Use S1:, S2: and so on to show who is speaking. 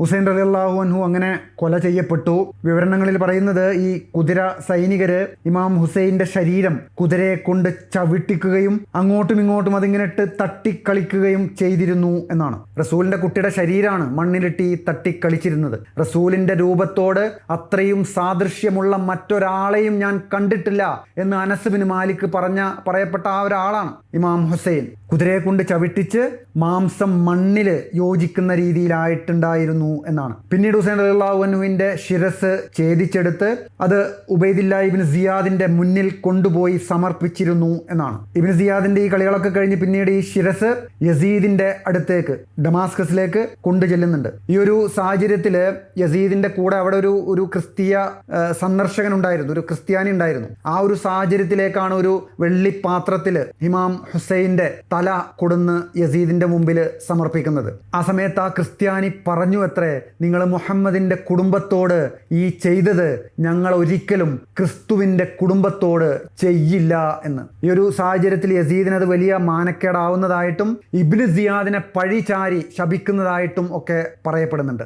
S1: ഹുസൈൻ റളിയല്ലാഹു അൻഹു അങ്ങനെ കൊല ചെയ്യപ്പെട്ടു. വിവരണങ്ങളിൽ പറയുന്നത് ഈ കുതിര സൈനികര് ഇമാം ഹുസൈന്റെ ശരീരം കുതിരയെ കൊണ്ട് ചവിട്ടിക്കുകയും അങ്ങോട്ടും ഇങ്ങോട്ടും അതിങ്ങനെ ഇട്ട് തട്ടിക്കളിക്കുകയും ചെയ്തിരുന്നു എന്നാണ്. റസൂലിന്റെ കുട്ടിയുടെ ശരീരമാണ് മണ്ണിലിട്ട് തട്ടിക്കളിച്ചിരുന്നത്. റസൂലിന്റെ രൂപത്തോട് അത്രയും സാദൃശ്യമുള്ള മറ്റൊരാളെയും ഞാൻ കണ്ടിട്ടില്ല എന്ന് അനസ് ബിൻ മാലിക് പറയപ്പെട്ട ആ ഒരാളാണ് ഇമാം ഹുസൈൻ. കുതിരയെ കൊണ്ട് ചവിട്ടിച്ച് മാംസം മണ്ണില് യോജിക്കുന്ന രീതിയിലായിട്ടുണ്ടായിരുന്നു എന്നാണ്. പിന്നീട് ഹുസൈൻ റളിയല്ലാഹു അൻഹുവിന്റെ ശിരസ് ഛേദിച്ചെടുത്ത് അത് ഉബൈദില്ലാ ഇബ്നു സിയാദിന്റെ മുന്നിൽ കൊണ്ടുപോയി സമർപ്പിച്ചിരുന്നു എന്നാണ്. ഇബ്നു സിയാദിന്റെ ഈ കളികളൊക്കെ കഴിഞ്ഞ് പിന്നീട് ഈ ശിരസ് യസീദിന്റെ അടുത്തേക്ക് ഡമാസ്കസിലേക്ക് കൊണ്ടു ചെല്ലുന്നുണ്ട്. ഈ ഒരു സാഹചര്യത്തില് യസീദിന്റെ കൂടെ അവിടെ ഒരു ക്രിസ്തീയ സന്ദർശകൻ ഉണ്ടായിരുന്നു, ഒരു ക്രിസ്ത്യാനി ഉണ്ടായിരുന്നു. ആ ഒരു സാഹചര്യത്തിലേക്കാണ് ഒരു വെള്ളിപ്പാത്രത്തില് ഇമാം ഹുസൈന്റെ തല കൊടുന്ന് യസീദിന്റെ മുമ്പിൽ സമർപ്പിക്കുന്നത്. ആ സമയത്ത് ആ ക്രിസ്ത്യാനി പറഞ്ഞു അത്രേ, നിങ്ങൾ മുഹമ്മദിന്റെ കുടുംബത്തോട് ഈ ചെയ്തത് ഞങ്ങൾ ഒരിക്കലും ക്രിസ്തുവിന്റെ കുടുംബത്തോട് ചെയ്യില്ല എന്ന്. ഈ ഒരു സാഹചര്യത്തിൽ യസീദിന് അത് വലിയ മാനക്കേടാവുന്നതായിട്ടും ഇബ്നു സിയാദിനെ പഴിചാരി ശപിക്കുന്നതായിട്ടും ഒക്കെ പറയപ്പെടുന്നുണ്ട്.